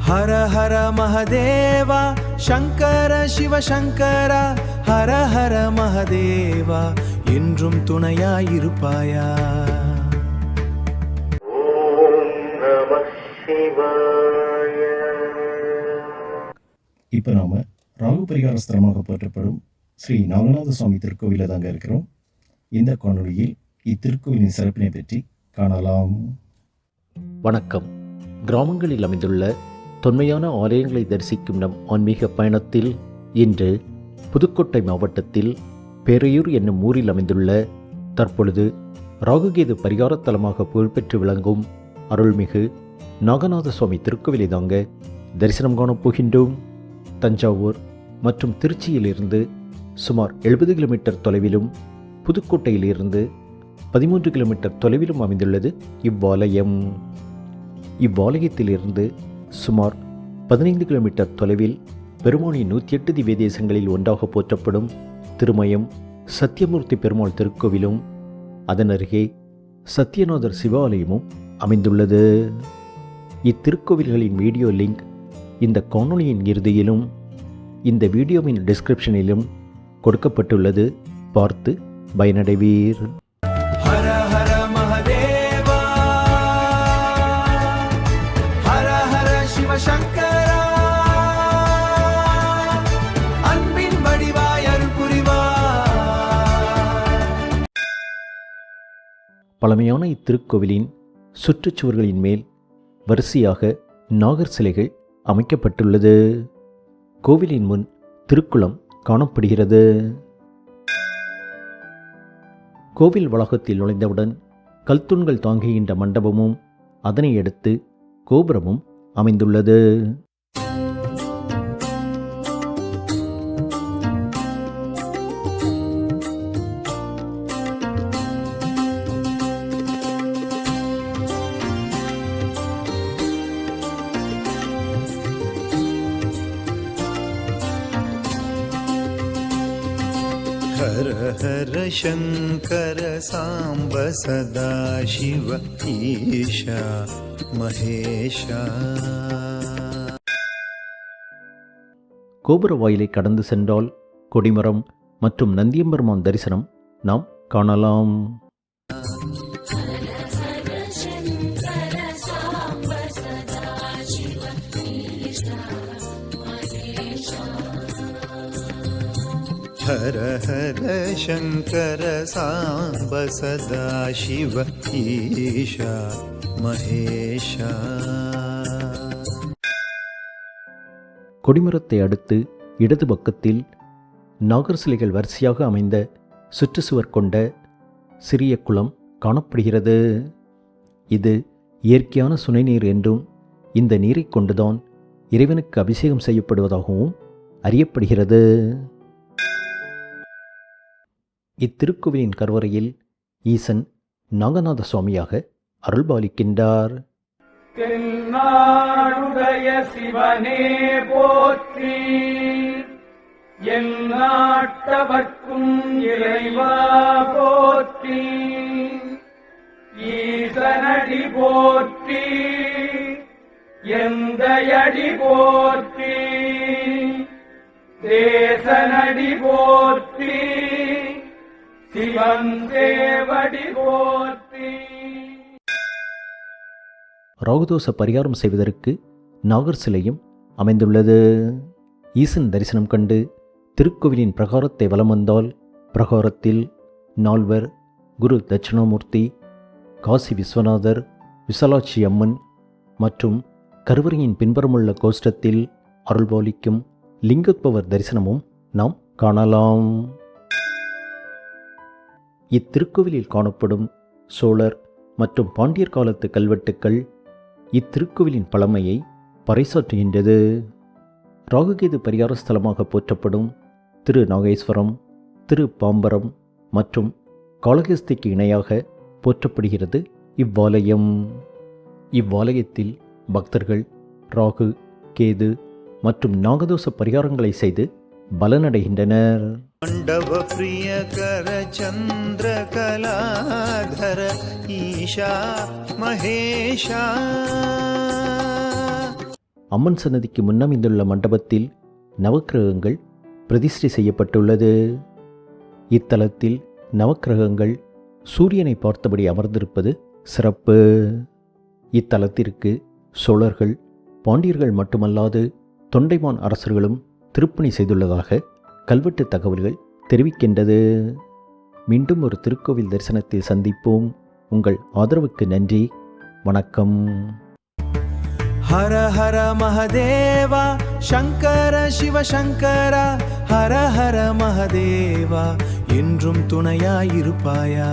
ஹர ஹர மகதேவா சங்கர சிவசங்கரா ஹர ஹர மகதேவா என்றும் துணையாயிருப்பாயா. இப்போ நாம் ராகு பரிகார ஸ்தலமாக போற்றப்படும் ஸ்ரீ நாகநாத சுவாமி திருக்கோவிலில் தாங்க இருக்கிறோம். இந்த காணொலியில் இத்திருக்கோவிலின் சிறப்பினை பற்றி காணலாம். வணக்கம். கிராமங்களில் அமைந்துள்ள தொன்மையான ஆலயங்களை தரிசிக்கும் நம் ஆன்மீக பயணத்தில் இன்று புதுக்கோட்டை மாவட்டத்தில் பேரையூர் என்னும் ஊரில் அமைந்துள்ள தற்பொழுது ராகுகேது பரிகாரத்தலமாக புகழ்பெற்று விளங்கும் அருள்மிகு நாகநாத சுவாமி திருக்கோவிலை தாங்க தரிசனம் காணப் போகின்றோம். தஞ்சாவூர் மற்றும் திருச்சியிலிருந்து சுமார் 70 கிலோமீட்டர் தொலைவிலும் புதுக்கோட்டையிலிருந்து 13 கிலோமீட்டர் தொலைவிலும் அமைந்துள்ளது இவ்வாலயம். இவ்வாலயத்திலிருந்து சுமார் 15 கிலோமீட்டர் தொலைவில் பெருமானின் 108 திவ்ய தேசங்களில் ஒன்றாக போற்றப்படும் திருமயம் சத்தியமூர்த்தி பெருமாள் திருக்கோவிலும் அதன் அருகே சத்தியநாதர் சிவாலயமும் அமைந்துள்ளது. இத்திருக்கோவில்களின் வீடியோ லிங்க் இந்த காணொளியின் இறுதியிலும் இந்த வீடியோவின் டிஸ்கிரிப்ஷனிலும் கொடுக்கப்பட்டுள்ளது. பார்த்து பயனடைவீர். ஹர ஹர மகதேவா ஹர ஹர சிவசங்கரா அன்பின் வடிவாய் அருள் புரிவாய். பழமையான இத்திருக்கோவிலின் சுற்றுச்சுவர்களின் மேல் வரிசையாக நாகர் சிலைகள் அமைக்கப்பட்டுள்ளது. கோவிலின் முன் திருக்குளம் காணப்படுகிறது. கோவில் வளாகத்தில் நுழைந்தவுடன் கல்தூண்கள் தாங்குகின்ற மண்டபமும் அதனை அடுத்து கோபுரமும் அமைந்துள்ளது. हर हर शंकर सांब सदा शिव ईशा महेशा. கோபுர வாயிலை கடந்து சென்றால் கொடிமரம் மற்றும் நந்தியம்பெருமான் தரிசனம் நாம் காணலாம். हर हर शंकर सांब सदा शिव ईशा महेशा. கொடிமரத்தை அடுத்து இடது பக்கத்தில் நாகர் சிலைகள் வரிசையாக அமைந்த சுற்றுச்சுவர் கொண்ட சிறிய குளம் காணப்படுகிறது. இது இயற்கையான சுனைநீர் என்றும் இந்த நீரை கொண்டுதான் இறைவனுக்கு அபிஷேகம் செய்யப்படுவதாகவும் அறியப்படுகிறது. இத்திருக்கோவிலின் கருவறையில் ஈசன் நாகநாத சுவாமியாக அருள்பாலிக்கின்றார். தென்னாடுடைய சிவனே போற்றி, என் நாட்டவர்க்கும் இறைவா போற்றி, ஈசனடி போற்றி, எந்தையடி போற்றி, தேசனடி போற்றி, சிவன் தேவடி போற்றி. ராகுதோஷ பரிகாரம் செய்வதற்கு நாகர் சிலையும் அமைந்துள்ளது. ஈசன் தரிசனம் கண்டு திருக்கோவிலின் பிரகாரத்தை வலம் வந்தால் பிரகாரத்தில் நால்வர், குரு தட்சிணாமூர்த்தி, காசி விஸ்வநாதர், விசாலாட்சி அம்மன் மற்றும் கருவறையின் பின்புறமுள்ள கோஷ்டத்தில் அருள்பாலிக்கும் லிங்கோத்பவர் தரிசனமும் நாம் காணலாம். இத்திருக்கோவிலில் காணப்படும் சோழர் மற்றும் பாண்டியர் காலத்து கல்வெட்டுக்கள் இத்திருக்கோவிலின் பழமையை பறைசாற்றுகின்றது. ராகுகேது பரிகார ஸ்தலமாக போற்றப்படும் திரு நாகேஸ்வரம், திரு பாம்பரம் மற்றும் காளகஸ்திக்கு இணையாக போற்றப்படுகிறது இவ்வாலயம். இவ்வாலயத்தில் பக்தர்கள் ராகு, கேது மற்றும் நாகதோஷ பரிகாரங்களை செய்து பலனடைகின்றனர். மண்டப பிரியகர சந்திரகலாதர ஈஷா மகேஷா. அம்மன் சன்னதிக்கு முன்னமைந்துள்ள மண்டபத்தில் நவக்கிரகங்கள் பிரதிஷ்டை செய்யப்பட்டுள்ளது. இத்தலத்தில் நவக்கிரகங்கள் சூரியனை பார்த்தபடி அமர்ந்திருப்பது சிறப்பு. இத்தலத்திற்கு சோழர்கள், பாண்டியர்கள் மட்டுமல்லாது தொண்டைமான் அரசர்களும் திருப்பணி செய்துள்ளதாக கல்வெட்டு தகவல்கள் தெரிவிக்கின்றது. மீண்டும் ஒரு திருக்கோவில் தரிசனத்தில் சந்திப்போம். உங்கள் ஆதரவுக்கு நன்றி. வணக்கம். ஹர ஹர மஹதேவா சங்கர சிவ சங்கரா, ஹர ஹர மஹதேவா என்றும் துணையாயிருப்பாயா.